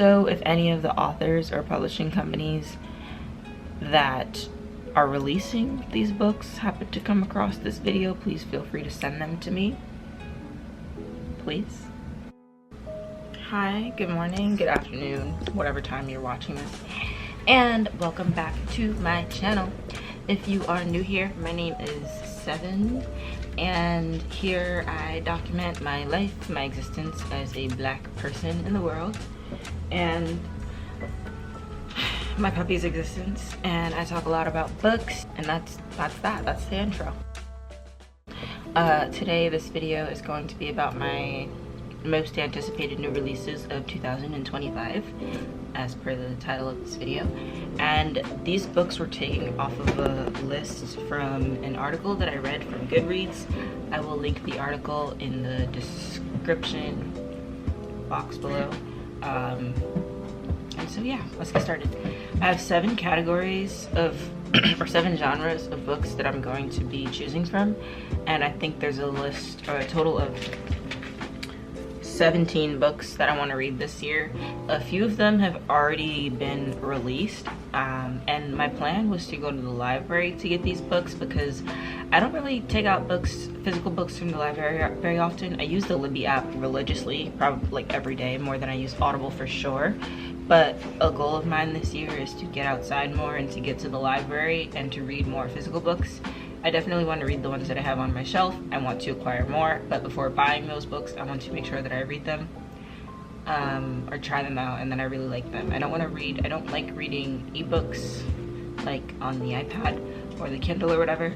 So if any of the authors or publishing companies that are releasing these books happen to come across this video, please feel free to send them to me, please. Hi, good morning, good afternoon, whatever time you're watching this, and welcome back to my channel. If you are new here, my name is Seven, and here I document my life, my existence as a black person in the world, and my puppy's existence, and I talk a lot about books, and that's the intro. Today this video is going to be about my most anticipated new releases of 2025, as per the title of this video. And these books were taken off of a list from an article that I read from Goodreads. I will link the article in the description box below. And so yeah, let's get started. I have 7 categories of or 7 genres of books that I'm going to be choosing from, and I think there's a list or a total of 17 books that I want to read this year. A few of them have already been released, and my plan was to go to the library to get these books because I don't really take out books, physical books from the library very often. I use the Libby app religiously, probably like every day, more than I use Audible for sure. But a goal of mine this year is to get outside more and to get to the library and to read more physical books. I definitely want to read the ones that I have on my shelf. I want to acquire more, but before buying those books, I want to make sure that I read them or try them out and then I really like them. I don't like reading ebooks like on the iPad or the Kindle or whatever.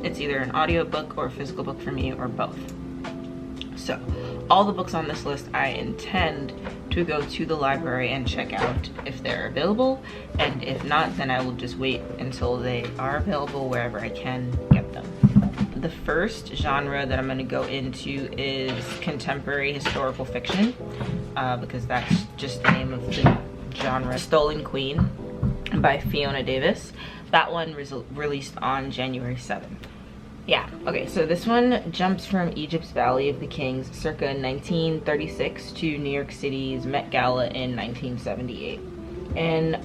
It's either an audiobook or a physical book for me, or both. So all the books on this list I intend to go to the library and check out if they're available, and if not, then I will just wait until they are available wherever I can get them. The first genre that I'm going to go into is contemporary historical fiction, because that's just the name of the genre. Stolen Queen by Fiona Davis. That one was released on January 7th. Yeah, okay, so this one jumps from Egypt's Valley of the Kings circa 1936 to New York City's Met Gala in 1978. And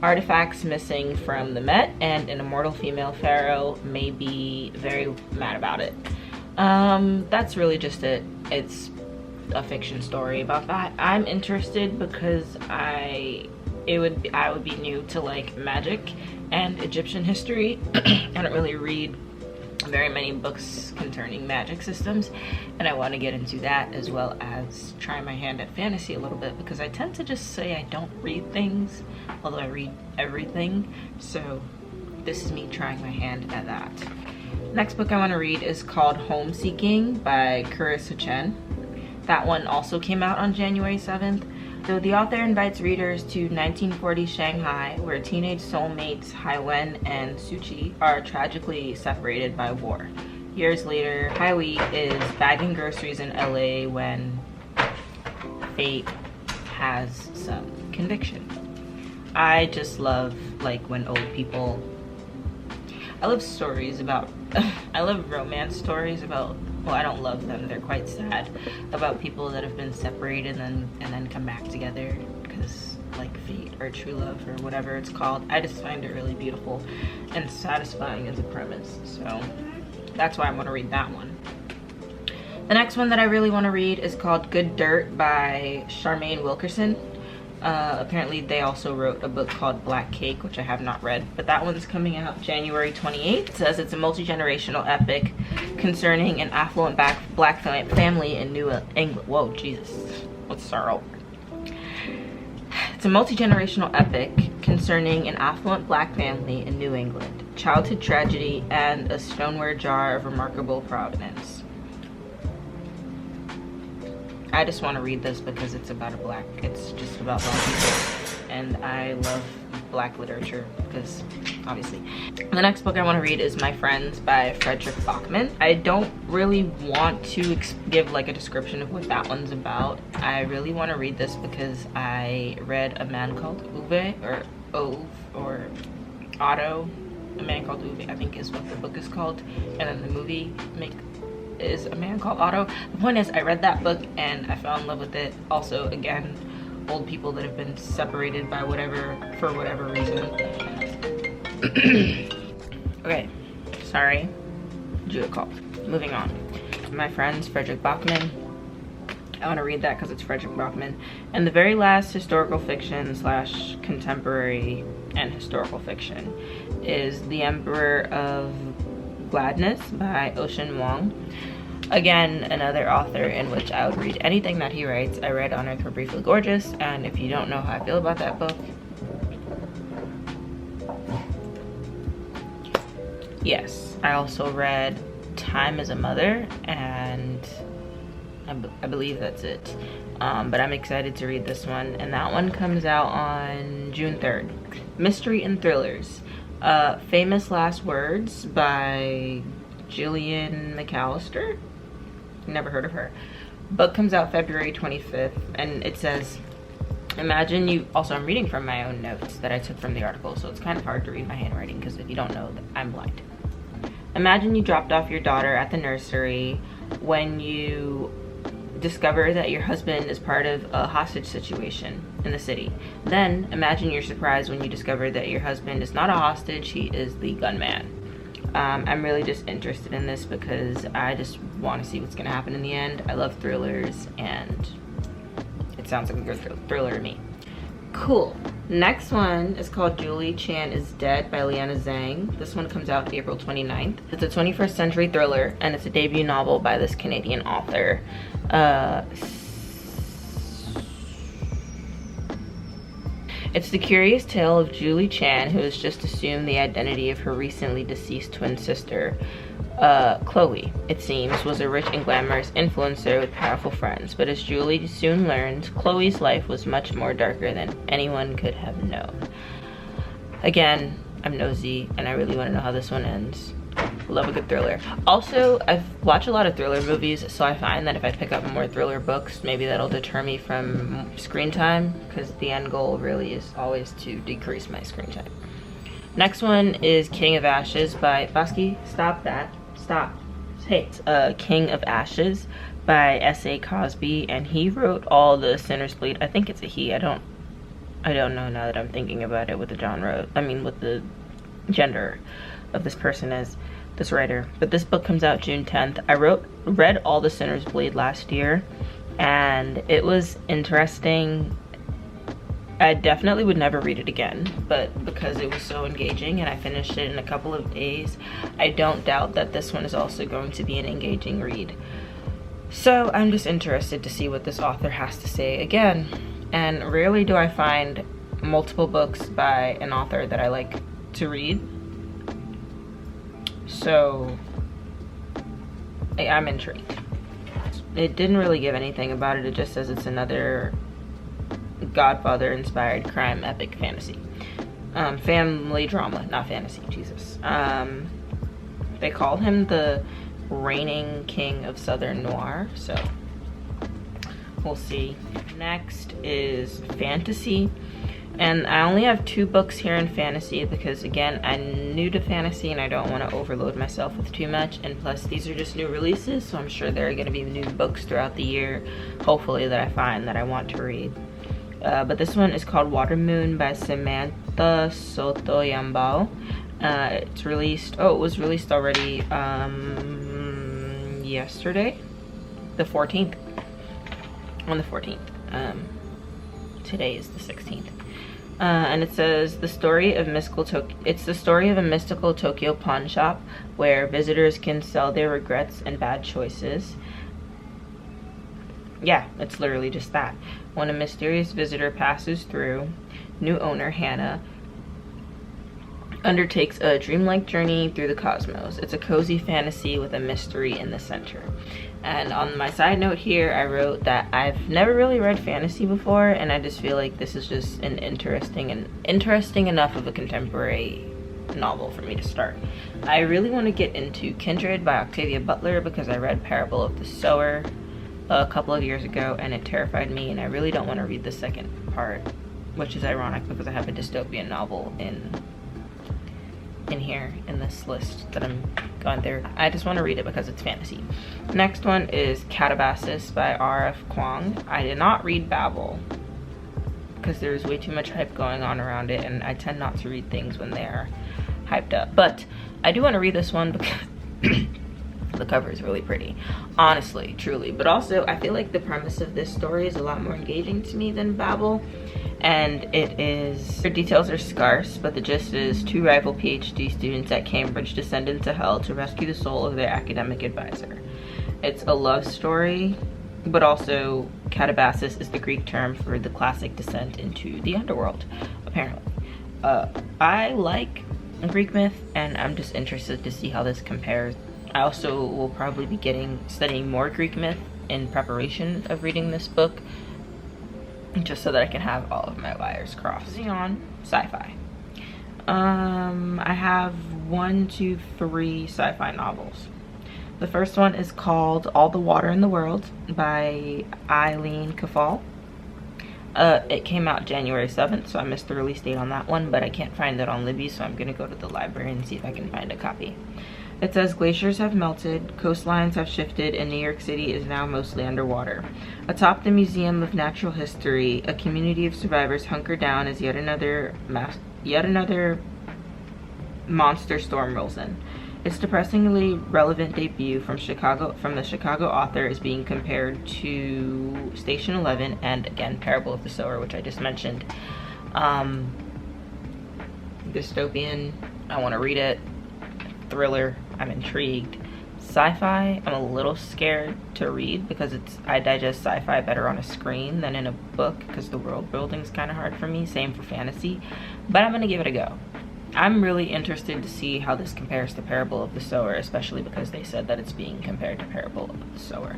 artifacts missing from the Met, and an immortal female pharaoh may be very mad about it. That's really just it. It's a fiction story about that. I'm interested because I would be new to like magic and Egyptian history. I don't really read very many books concerning magic systems, and I want to get into that as well as try my hand at fantasy a little bit, because I tend to just say I don't read things, although I read everything. So this is me trying my hand at that. Next book I want to read is called Homeseeking by Carissa Chen. That one also came out on January 7th. So the author invites readers to 1940 Shanghai, where teenage soulmates Haiwen and Suchi are tragically separated by war. Years later, Haiwi is bagging groceries in LA when fate has some conviction. I just love like when old people, I love stories about, I love romance stories about, well, I don't love them, they're quite sad, about people that have been separated and then come back together because like fate or true love or whatever it's called. I just find it really beautiful and satisfying as a premise, so that's why I want to read that one. The next one that I really want to read is called Good Dirt by Charmaine Wilkerson. Apparently they also wrote a book called Black Cake, which I have not read, but that one's coming out January 28th. It says it's a multi-generational epic concerning an affluent black family in New England. Whoa, Jesus. Let's start over. It's a multi-generational epic concerning an affluent black family in New England, childhood tragedy, and a stoneware jar of remarkable provenance. I just want to read this because it's just about black people, and I love black literature because obviously. The next book I want to read is My Friends by Frederick Bachman. I don't really want to give like a description of what that one's about. I really want to read this because I read A Man Called Uwe, or Ove, or Otto. A Man Called Uwe, I think is what the book is called, and then the movie is A Man Called Otto. The point is, I read that book and I fell in love with it. Also, again, old people that have been separated by for whatever reason. Okay, sorry, Judah called. Moving on. My friend's Frederick Bachman. I want to read that because it's Frederick Bachman. And the very last historical fiction / contemporary and historical fiction is The Emperor of Gladness by Vuong. Again, another author in which I would read anything that he writes. I read On Earth We're Briefly Gorgeous, and if you don't know how I feel about that book, yes. I also read Time as a Mother, and I believe that's it. But I'm excited to read this one, and that one comes out on June 3rd. Mystery and Thrillers. Famous Last Words by Gillian McAllister. Never heard of her. Book comes out February 25th, and it says, imagine you, also I'm reading from my own notes that I took from the article, so it's kind of hard to read my handwriting because if you don't know, I'm blind. Imagine you dropped off your daughter at the nursery when you discover that your husband is part of a hostage situation in the city. Then imagine your surprise when you discover that your husband is not a hostage, he is the gunman. I'm really just interested in this because I just want to see what's going to happen in the end. I love thrillers, and it sounds like a good thriller to me. Cool. Next one is called Julie Chan is Dead by Liana Zhang. This one comes out April 29th. It's a 21st century thriller, and it's a debut novel by this Canadian author. It's the curious tale of Julie Chan, who has just assumed the identity of her recently deceased twin sister. Chloe, it seems, was a rich and glamorous influencer with powerful friends, but as Julie soon learned, Chloe's life was much more darker than anyone could have known. Again, I'm nosy, and I really want to know how this one ends. Love a good thriller. Also, I've watched a lot of thriller movies, so I find that if I pick up more thriller books, maybe that'll deter me from screen time, because the end goal really is always to decrease my screen time. Next one is King of Ashes by Bosky. Stop that. Stop. Hey, it's King of Ashes by S.A. Cosby, and he wrote all the Sinner's Bleed. I think it's a he. I don't know now that I'm thinking about it with the genre. I mean, with the gender of this person as this writer. But this book comes out June 10th. I read all the Sinner's Bleed last year, and it was interesting. I definitely would never read it again, but because it was so engaging and I finished it in a couple of days, I don't doubt that this one is also going to be an engaging read. So I'm just interested to see what this author has to say again. And rarely do I find multiple books by an author that I like to read. So I'm intrigued. It didn't really give anything about it. It just says it's another Godfather inspired crime epic fantasy. Family drama, not fantasy, Jesus. They call him the reigning king of Southern Noir, so we'll see. Next is fantasy. And I only have 2 books here in fantasy because, again, I'm new to fantasy and I don't want to overload myself with too much. And plus, these are just new releases, so I'm sure there are going to be new books throughout the year, hopefully, that I find that I want to read. But this one is called Water Moon by Samantha Sotoyambao. It's released, it was released already yesterday, the 14th. On the 14th. Today is the 16th. And it says it's the story of a mystical Tokyo pawn shop where visitors can sell their regrets and bad choices. Yeah, it's literally just that. When a mysterious visitor passes through, new owner Hannah undertakes a dreamlike journey through the cosmos. It's a cozy fantasy with a mystery in the center. And on my side note here, I wrote that I've never really read fantasy before, and I just feel like this is just an interesting enough of a contemporary novel for me to start. I really want to get into Kindred by Octavia Butler because I read Parable of the Sower a couple of years ago and it terrified me, and I really don't want to read the second part, which is ironic because I have a dystopian novel in here in this list that I'm going through. I just want to read it because it's fantasy. Next one is Catabasis by R.F. Kuang. I did not read Babel. because there's way too much hype going on around it, and I tend not to read things when they're hyped up. But I do want to read this one because the cover is really pretty, honestly, truly. But also, I feel like the premise of this story is a lot more engaging to me than Babel. And it is, their details are scarce, but the gist is 2 rival PhD students at Cambridge descend into hell to rescue the soul of their academic advisor. It's a love story, but also catabasis is the Greek term for the classic descent into the underworld, apparently. I like Greek myth, and I'm just interested to see how this compares. I also will probably be studying more Greek myth in preparation of reading this book, just so that I can have all of my wires crossed. Moving on, sci-fi. I have 1, 2, 3 sci-fi novels. The first one is called All the Water in the World by Eileen Kafal. It came out January 7th, so I missed the release date on that one, but I can't find it on Libby, so I'm gonna go to the library and see if I can find a copy. It says glaciers have melted, coastlines have shifted, and New York City is now mostly underwater. Atop the Museum of Natural History, a community of survivors hunker down as yet another monster storm rolls in. Its depressingly relevant debut from the Chicago author is being compared to Station 11 and, again, Parable of the Sower, which I just mentioned. Dystopian, I want to read it. Thriller, I'm intrigued. Sci-fi, I'm a little scared to read because I digest sci-fi better on a screen than in a book because the world building is kind of hard for me. Same for fantasy, but I'm gonna give it a go. I'm really interested to see how this compares to Parable of the Sower, especially because they said that it's being compared to Parable of the Sower.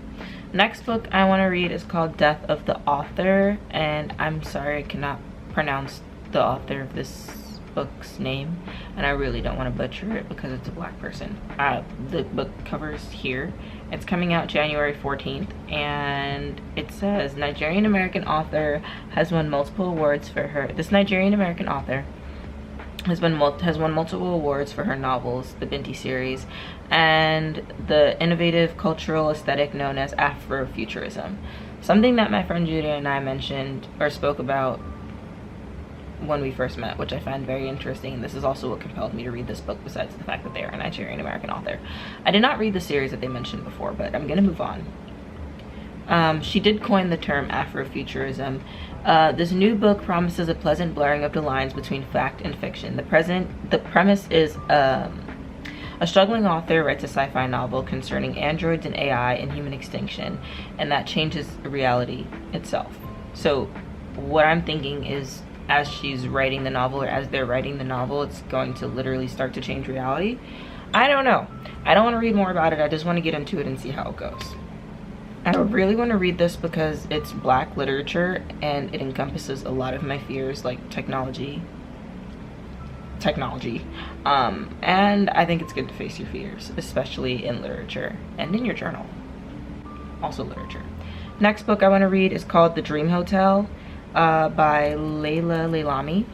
Next book I want to read is called Death of the Author, and I'm sorry I cannot pronounce the author of this book's name, and I really don't want to butcher it because it's a black person. The book covers here. It's coming out January 14th, and it says Nigerian American author has won multiple awards for her. This Nigerian American author has won multiple awards for her novels, the Binti series, and the innovative cultural aesthetic known as Afrofuturism. Something that my friend Julia and I mentioned or spoke about when we first met, which I find very interesting. This is also what compelled me to read this book, besides the fact that they are a Nigerian American author. I did not read the series that they mentioned before, but I'm gonna move on. She did coin the term Afrofuturism. This new book promises a pleasant blurring of the lines between fact and fiction. The premise is a struggling author writes a sci-fi novel concerning androids and AI and human extinction, and that changes reality itself. So what I'm thinking is, as she's writing the novel, or as they're writing the novel, it's going to literally start to change reality. I don't know. I don't want to read more about it. I just want to get into it and see how it goes. I really want to read this because it's black literature and it encompasses a lot of my fears, like technology. And I think it's good to face your fears, especially in literature and in your journal. Also literature. Next book I want to read is called The Dream Hotel by Layla Leilani.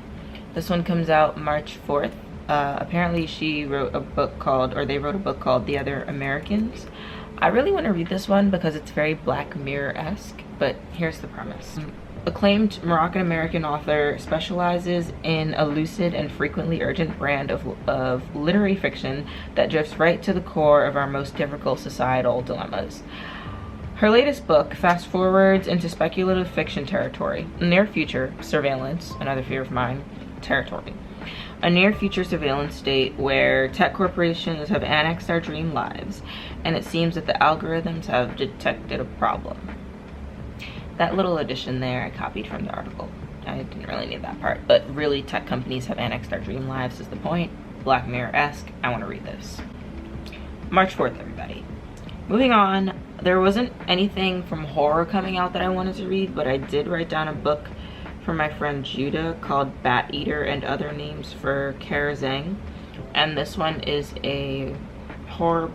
This one comes out March 4th. Apparently they wrote a book called The Other Americans. I really want to read this one because it's very Black Mirror-esque, but here's the premise. Acclaimed Moroccan-American author specializes in a lucid and frequently urgent brand of literary fiction that drifts right to the core of our most difficult societal dilemmas. Her latest book fast forwards into speculative fiction territory, near future surveillance, another fear of mine, territory. A near future surveillance state where tech corporations have annexed our dream lives, and it seems that the algorithms have detected a problem. That little addition there I copied from the article. I didn't really need that part, but really tech companies have annexed our dream lives is the point. Black Mirror-esque. I want to read this. March 4th, everybody. Moving on, there wasn't anything from horror coming out that I wanted to read, but I did write down a book for my friend Judah called Bat Eater and Other Names for Kara Zhang. And this one is a horror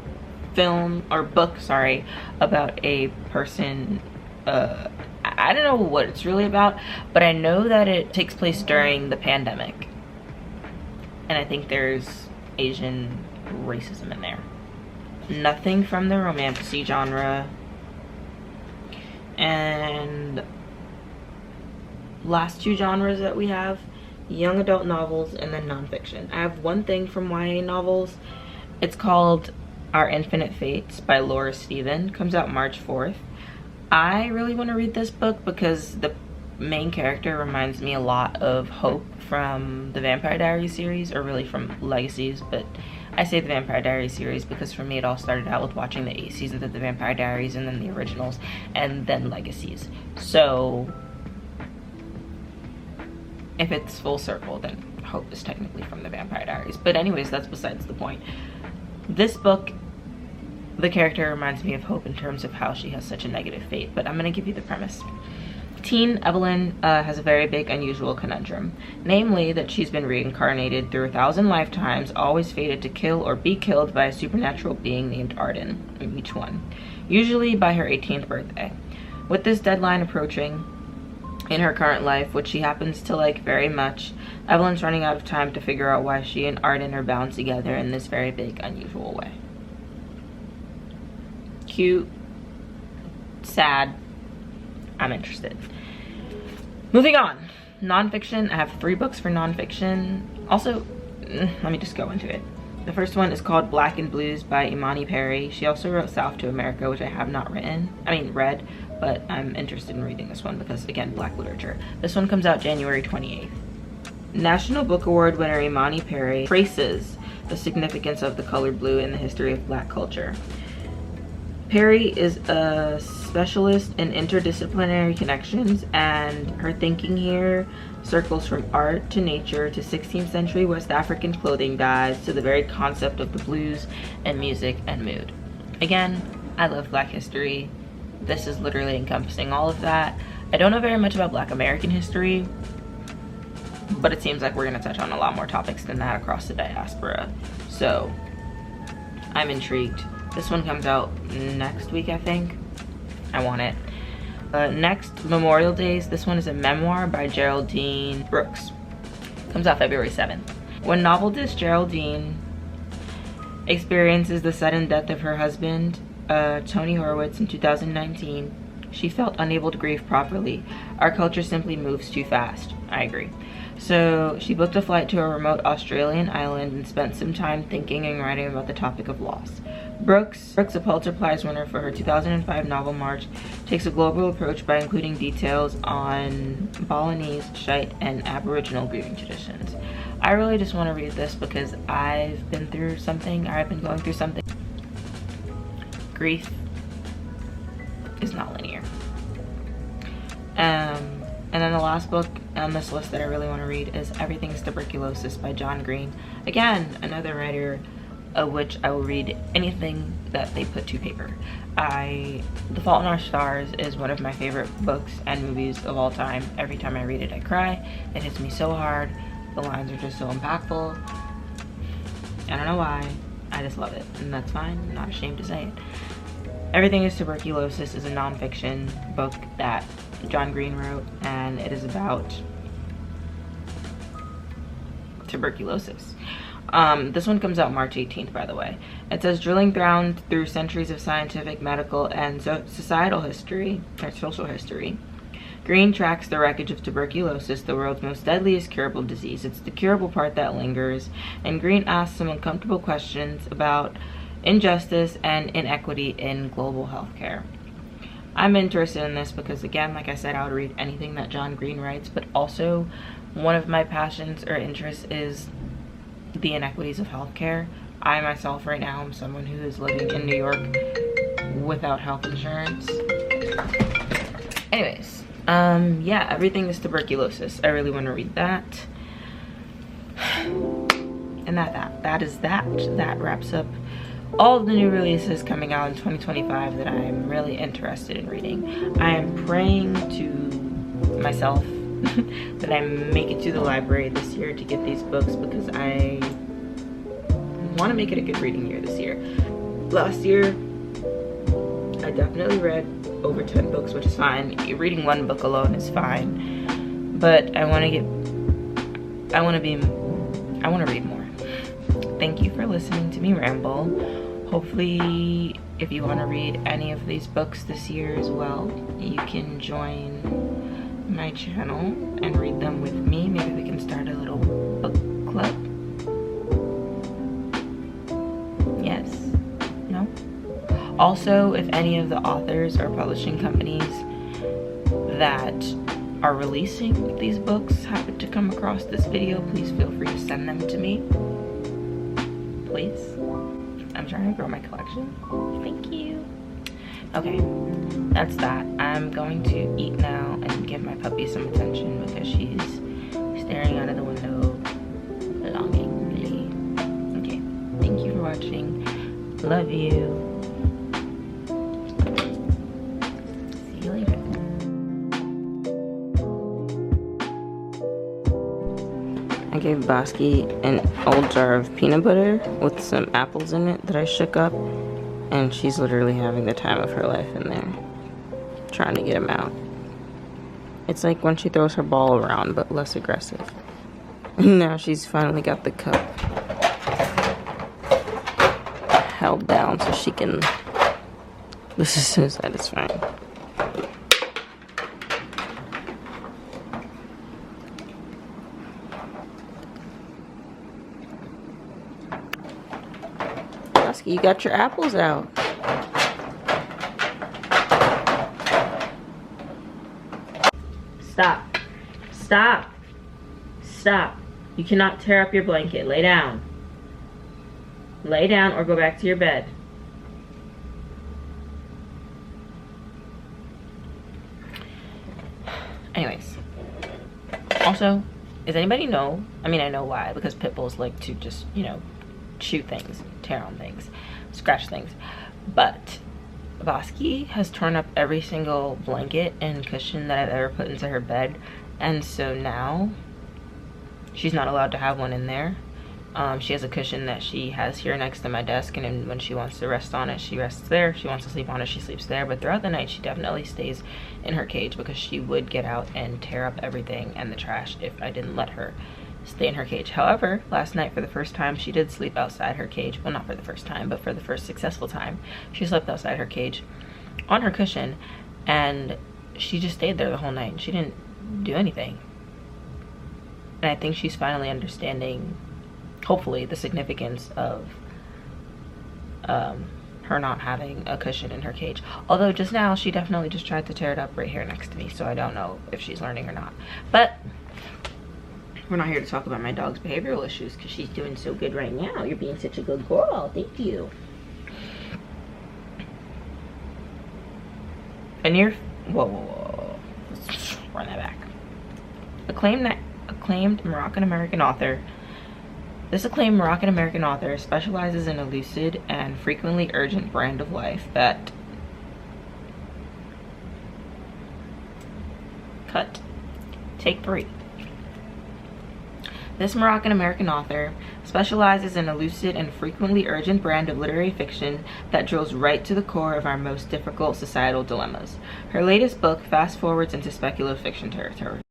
film, or book, sorry, about a person, I don't know what it's really about, but I know that it takes place during the pandemic. And I think there's Asian racism in there. Nothing from the romantasy genre. And last two genres that we have: young adult novels and then nonfiction. I have one thing from YA novels. It's called Our Infinite Fates by Laura Stephen. Comes out March 4th. I really want to read this book because the main character reminds me a lot of Hope from the Vampire Diaries series, or really from Legacies, but I say the Vampire Diaries series because for me it all started out with watching the 8 seasons of the Vampire Diaries and then the originals and then Legacies. So if it's full circle, then Hope is technically from the Vampire Diaries. But anyways, that's besides the point. This book, the character reminds me of Hope in terms of how she has such a negative fate, but I'm gonna give you the premise. Teen Evelyn has a very big, unusual conundrum, namely that she's been reincarnated through 1,000 lifetimes, always fated to kill or be killed by a supernatural being named Arden in each one, usually by her 18th birthday. With this deadline approaching in her current life, which she happens to like very much, Evelyn's running out of time to figure out why she and Arden are bound together in this very big, unusual way. Cute, sad, I'm interested. Moving on. Nonfiction. I have 3 books for nonfiction. Also, let me just go into it. The first one is called Black and Blues by Imani Perry. She also wrote South to America, which I have not read, but I'm interested in reading this one because, again, Black literature. This one comes out January 28th. National Book Award winner Imani Perry traces the significance of the color blue in the history of Black culture. Perry is a specialist in interdisciplinary connections, and her thinking here circles from art to nature to 16th century West African clothing dyes to the very concept of the blues and music and mood. Again, I love Black history. This is literally encompassing all of that. I don't know very much about Black American history, but it seems like we're going to touch on a lot more topics than that across the diaspora. So I'm intrigued. This one comes out next week, I think. I want it. Next, Memorial Days. This one is a memoir by Geraldine Brooks. Comes out February 7th. When novelist Geraldine experiences the sudden death of her husband, Tony Horowitz, in 2019, she felt unable to grieve properly. Our culture simply moves too fast. I agree. So she booked a flight to a remote Australian island and spent some time thinking and writing about the topic of loss. Brooks, a Pulitzer Prize winner for her 2005 novel March, takes a global approach by including details on Balinese, Shite, and Aboriginal grieving traditions. I really just want to read this because I've been going through something. Grief is not linear. And then the last book on this list that I really want to read is Everything's Tuberculosis by John Green. Again, another writer of which I will read anything that they put to paper. The Fault in Our Stars is one of my favorite books and movies of all time. Every time I read it, I cry. It hits me so hard. The lines are just so impactful. I don't know why. I just love it, and that's fine. I'm not ashamed to say it. Everything is Tuberculosis is a nonfiction book that John Green wrote, and it is about tuberculosis. This one comes out March 18th, by the way. It says, drilling down through centuries of scientific, medical, and societal history, or social history, Green tracks the wreckage of tuberculosis, the world's most deadliest curable disease. It's the curable part that lingers, and Green asks some uncomfortable questions about injustice and inequity in global healthcare. I'm interested in this because, again, like I said, I would read anything that John Green writes, but also one of my passions or interests is the inequities of healthcare. I myself right now am someone who is living in New York without health insurance. Anyways, yeah, Everything is Tuberculosis. I really want to read that. And that wraps up all of the new releases coming out in 2025 that I'm really interested in reading. I am praying to myself that I make it to the library this year to get these books because I want to make it a good reading year this year. Last year, I definitely read over 10 books, which is fine. Reading one book alone is fine, but I want to read more. Thank you for listening to me ramble. Hopefully, if you want to read any of these books this year as well, you can join my channel and read them with me. Maybe we can start a little book club. Yes? No? Also, if any of the authors or publishing companies that are releasing these books happen to come across this video, please feel free to send them to me. Please. I'm trying to grow my collection. Thank you. Okay, that's that. I'm going to eat now and give my puppy some attention because she's staring out of the window longingly. Okay, thank you for watching. Love you. See you later. I gave Bosky an old jar of peanut butter with some apples in it that I shook up, and she's literally having the time of her life in there, trying to get him out. It's like when she throws her ball around, but less aggressive. Now she's finally got the cup held down so she can... This is so satisfying. You got your apples out. Stop. Stop. Stop. You cannot tear up your blanket. Lay down. Lay down or go back to your bed. Anyways. Also, does anybody know? I mean, I know why. Because pit bulls like to just, you know, chew things, tear on things, scratch things. But Bosky has torn up every single blanket and cushion that I've ever put into her bed, and so now she's not allowed to have one in there. She has a cushion that she has here next to my desk, and then when she wants to rest on it, she rests there. She wants to sleep on it, she sleeps there. But throughout the night, she definitely stays in her cage because she would get out and tear up everything and the trash if I didn't let her stay in her cage. However, last night for the first time, she did sleep outside her cage. Well, not for the first time, but for the first successful time, she slept outside her cage on her cushion, and she just stayed there the whole night. She didn't do anything. And I think she's finally understanding, hopefully, the significance of her not having a cushion in her cage. Although just now, she definitely just tried to tear it up right here next to me, so I don't know if she's learning or not. But we're not here to talk about my dog's behavioral issues because she's doing so good right now. You're being such a good girl. Thank you. And you're... Whoa. Let's run that back. Acclaimed Moroccan-American author. This acclaimed Moroccan-American author specializes in a lucid and frequently urgent brand of life that... Cut. Take 3. This Moroccan-American author specializes in a lucid and frequently urgent brand of literary fiction that drills right to the core of our most difficult societal dilemmas. Her latest book fast forwards into speculative fiction territory.